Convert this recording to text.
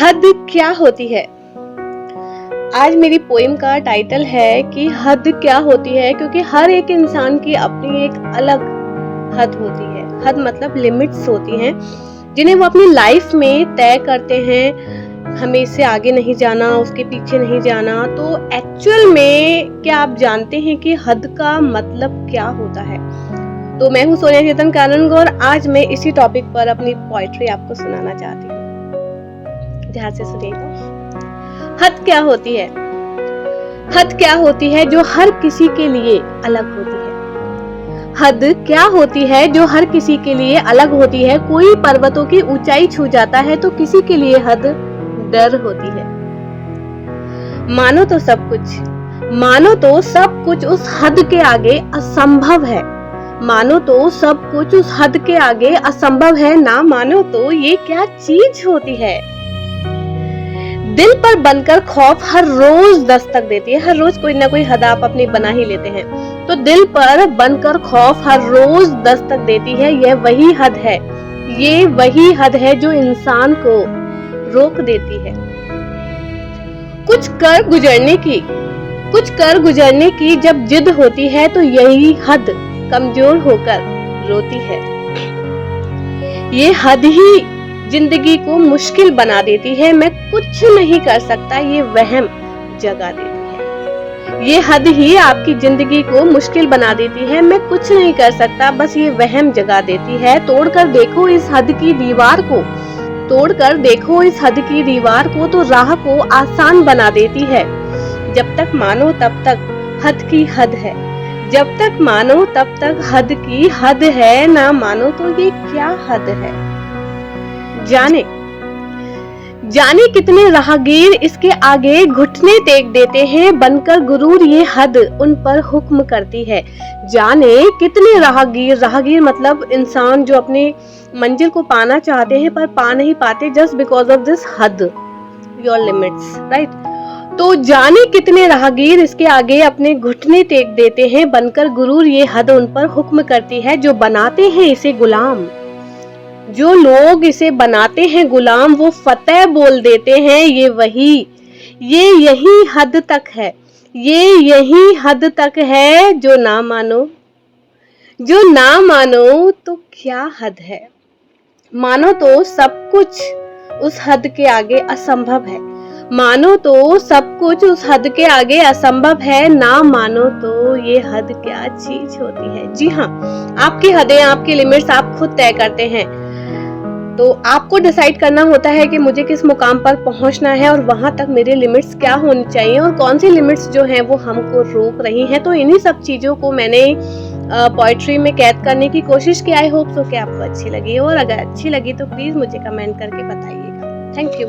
हद क्या होती है? आज मेरी पोएम का टाइटल है कि हद क्या होती है, क्योंकि हर एक इंसान की अपनी एक अलग हद होती है। हद मतलब लिमिट्स होती हैं जिन्हें वो अपनी लाइफ में तय करते हैं। हमें इससे आगे नहीं जाना, उसके पीछे नहीं जाना। तो एक्चुअल में क्या आप जानते हैं कि हद का मतलब क्या होता है? तो मैं हूँ सोनिया चेतन कानूनगो और आज मैं इसी टॉपिक पर अपनी पोएट्री आपको सुनाना चाहती हूँ। ध्यान से सुनिएगा। हद क्या होती है? हद क्या होती है जो हर किसी के लिए अलग होती है? हद क्या होती है जो हर किसी के लिए अलग होती है? कोई पर्वतों की ऊंचाई छू जाता है तो किसी के लिए हद डर होती है। मानो तो सब कुछ उस हद के आगे असंभव है। मानो तो सब कुछ उस हद के आगे असंभव है, ना मानो तो ये क्या चीज होती है। दिल पर बनकर खौफ हर रोज दस्तक देती है। हर रोज कोई ना कोई हद आप अपनी बना ही लेते हैं। तो दिल पर बनकर खौफ हर रोज दस्तक देती है। यह वही हद है, ये वही हद है जो इंसान को रोक देती है। कुछ कर गुजरने की जब जिद होती है तो यही हद कमजोर होकर रोती है। ये हद ही जिंदगी को मुश्किल बना देती है। मैं कुछ नहीं कर सकता, ये वहम जगा देती है। ये हद ही आपकी जिंदगी को मुश्किल बना देती है। मैं कुछ नहीं कर सकता, बस ये वहम जगा देती है। तोड़कर देखो इस हद की दीवार को, तोड़कर देखो इस हद की दीवार को, तो राह को आसान बना देती है। जब तक मानो तब तक हद की हद है। जब तक मानो तब तक हद की हद है, ना मानो तो ये क्या हद है। जाने कितने राहगीर इसके आगे घुटने टेक देते हैं। बनकर गुरूर ये हद उन पर हुक्म करती है। जाने कितने राहगीर मतलब इंसान जो अपने मंजिल को पाना चाहते हैं पर पा नहीं पाते, जस्ट बिकॉज ऑफ दिस हद, योर लिमिट्स, राइट। तो जाने कितने राहगीर इसके आगे अपने घुटने टेक देते हैं। बनकर गुरूर ये हद उन पर हुक्म करती है। जो बनाते हैं इसे गुलाम, जो लोग इसे बनाते हैं गुलाम, वो फतेह बोल देते हैं। ये यही हद तक है, ये यही हद तक है। जो ना मानो तो क्या हद है। मानो तो सब कुछ उस हद के आगे असंभव है। मानो तो सब कुछ उस हद के आगे असंभव है, ना मानो तो ये हद क्या चीज होती है। जी हाँ, आपकी हदें, आपकी लिमिट्स आप खुद तय करते हैं। तो आपको डिसाइड करना होता है कि मुझे किस मुकाम पर पहुंचना है और वहां तक मेरे लिमिट्स क्या होनी चाहिए और कौन सी लिमिट्स जो हैं वो हमको रोक रही हैं। तो इन्हीं सब चीजों को मैंने पोएट्री में कैद करने की कोशिश की। आई होप सो कि आपको अच्छी लगी, और अगर अच्छी लगी तो प्लीज मुझे कमेंट करके बताइएगा। Thank you.